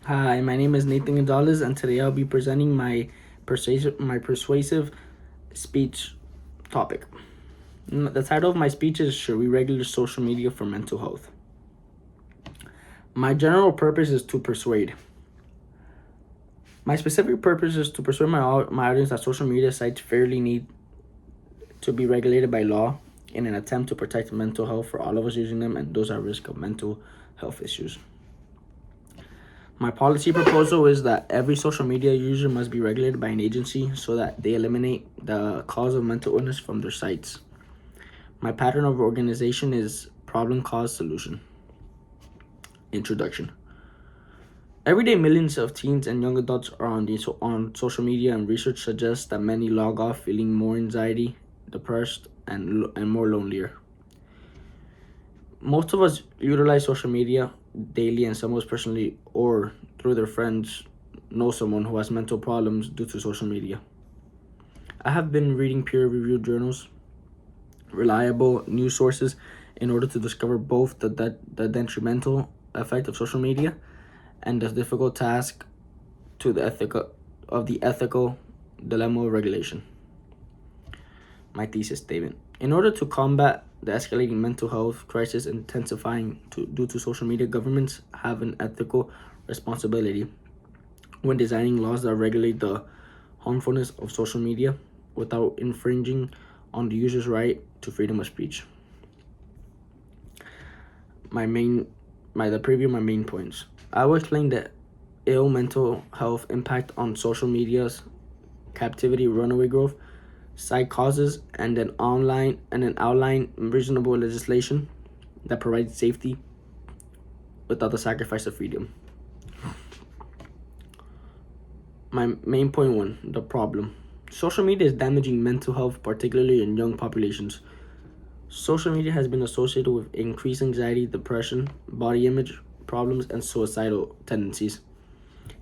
Hi, my name is Nathan Gonzalez, and today I'll be presenting my persuasive speech topic. The title of my speech is "Should We Regulate Social Media for Mental Health?" My general purpose is to persuade. My specific purpose is to persuade my audience that social media sites fairly need to be regulated by law in an attempt to protect mental health for all of us using them and those at risk of mental health issues. My policy proposal is that every social media user must be regulated by an agency so that they eliminate the cause of mental illness from their sites. My pattern of organization is problem, cause, solution. Introduction. Every day, millions of teens and young adults are on social media, and research suggests that many log off feeling more anxiety, depressed, and more lonelier. Most of us utilize social media daily, and some of us personally or through their friends know someone who has mental problems due to social media. I have been reading peer-reviewed journals, reliable news sources, in order to discover both the detrimental effect of social media and the difficult task to the ethical dilemma of regulation. My thesis statement. In order to combat the escalating mental health crisis intensifying due to social media, governments have an ethical responsibility when designing laws that regulate the harmfulness of social media without infringing on the user's right to freedom of speech. My main points. I will explain the ill mental health impact on social media's captivity, runaway growth, side causes, and an outline reasonable legislation that provides safety without the sacrifice of freedom. My main point one, the problem. Social media is damaging mental health, particularly in young populations. Social media has been associated with increased anxiety, depression, body image problems, and suicidal tendencies.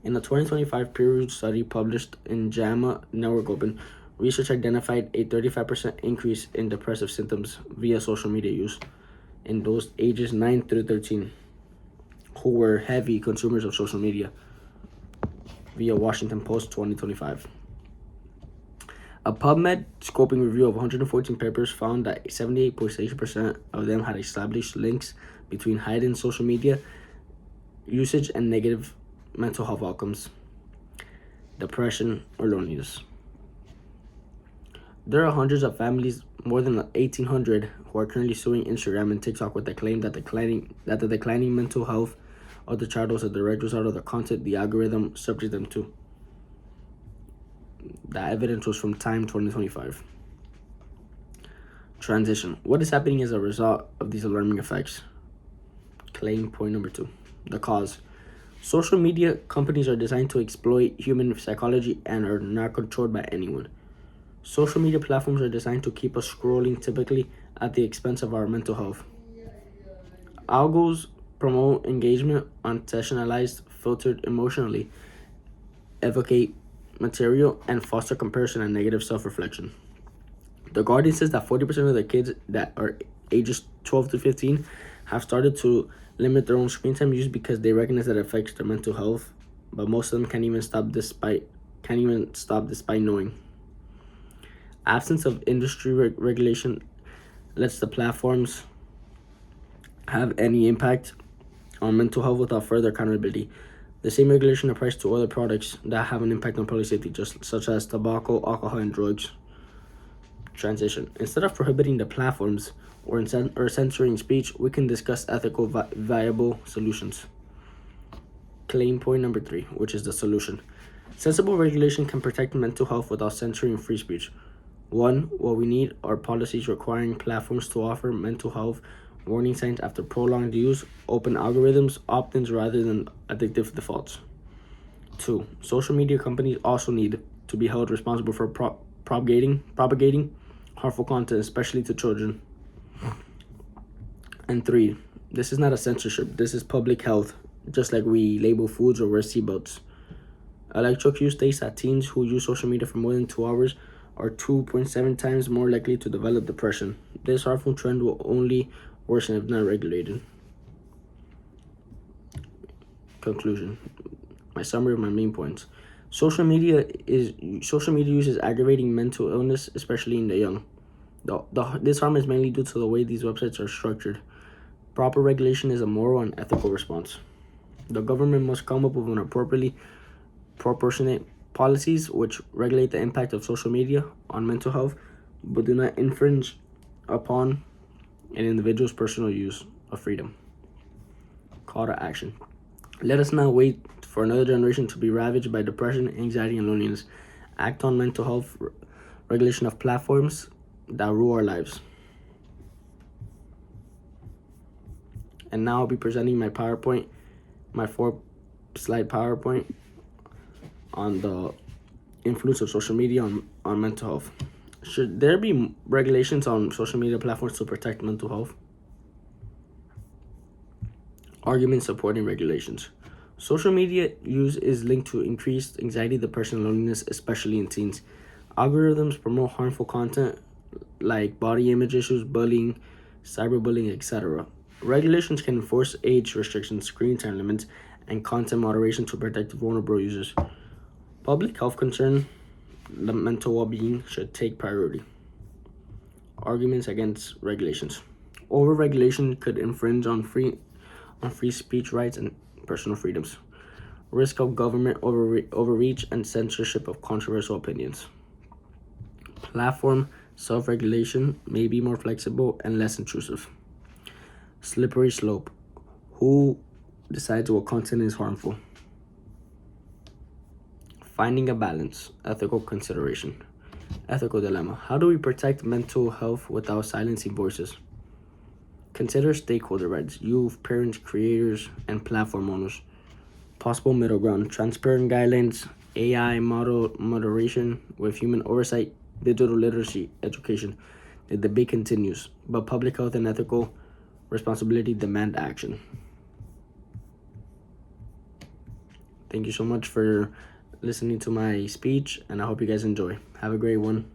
In a 2025 peer-reviewed study published in JAMA Network Open, research identified a 35% increase in depressive symptoms via social media use in those ages 9 through 13 who were heavy consumers of social media via Washington Post 2025. A PubMed scoping review of 114 papers found that 78.6% of them had established links between heightened social media usage and negative mental health outcomes, depression, or loneliness. There are hundreds of families, more than 1,800, who are currently suing Instagram and TikTok with the claim that the declining mental health of the child was a direct result of the content the algorithm subjected them to. That evidence was from Time 2025. Transition. What is happening as a result of these alarming effects? Claim point number 2. The cause. Social media companies are designed to exploit human psychology and are not controlled by anyone. Social media platforms are designed to keep us scrolling, typically at the expense of our mental health. Algos promote engagement, unintentionalized, filtered emotionally, evocate material, and foster comparison and negative self-reflection. The Guardian says that 40% of the kids that are ages 12 to 15 have started to limit their own screen time use because they recognize that it affects their mental health, but most of them can't even stop despite knowing. Absence of industry regulation lets the platforms have any impact on mental health without further accountability. The same regulation applies to other products that have an impact on public safety, just such as tobacco, alcohol, and drugs. Transition. Instead of prohibiting the platforms or censoring speech, we can discuss ethical, viable solutions. Claim point number 3, which is the solution. Sensible regulation can protect mental health without censoring free speech. 1. What we need are policies requiring platforms to offer mental health warning signs after prolonged use, open algorithms, opt-ins rather than addictive defaults. 2. Social media companies also need to be held responsible for propagating harmful content, especially to children. And 3. This is not a censorship. This is public health, just like we label foods or wear seatbelts. ElectroQ states that teens who use social media for more than 2 hours are 2.7 times more likely to develop depression. This harmful trend will only worsen if not regulated. Conclusion. My summary of my main points. Social media use is aggravating mental illness, especially in the young. This harm is mainly due to the way these websites are structured. Proper regulation is a moral and ethical response. The government must come up with an appropriately proportionate policies which regulate the impact of social media on mental health, but do not infringe upon an individual's personal use of freedom. Call to action. Let us not wait for another generation to be ravaged by depression, anxiety, and loneliness. Act on mental health regulation of platforms that rule our lives. And now I'll be presenting my PowerPoint, my 4-slide PowerPoint on the influence of social media on mental health. Should there be regulations on social media platforms to protect mental health? Arguments supporting regulations. Social media use is linked to increased anxiety, depression, and loneliness, especially in teens. Algorithms promote harmful content like body image issues, bullying, cyberbullying, etc. Regulations can enforce age restrictions, screen time limits, and content moderation to protect vulnerable users. Public health concern, the mental well-being should take priority. Arguments against regulations. Over-regulation could infringe on free speech rights and personal freedoms. Risk of government overreach and censorship of controversial opinions. Platform self-regulation may be more flexible and less intrusive. Slippery slope. Who decides what content is harmful? Finding a balance. Ethical consideration. Ethical dilemma. How do we protect mental health without silencing voices? Consider stakeholder rights, youth, parents, creators, and platform owners. Possible middle ground, transparent guidelines, AI moderation with human oversight, digital literacy, education. The debate continues, but public health and ethical responsibility demand action. Thank you so much for listening to my speech, and I hope you guys enjoy. Have a great one.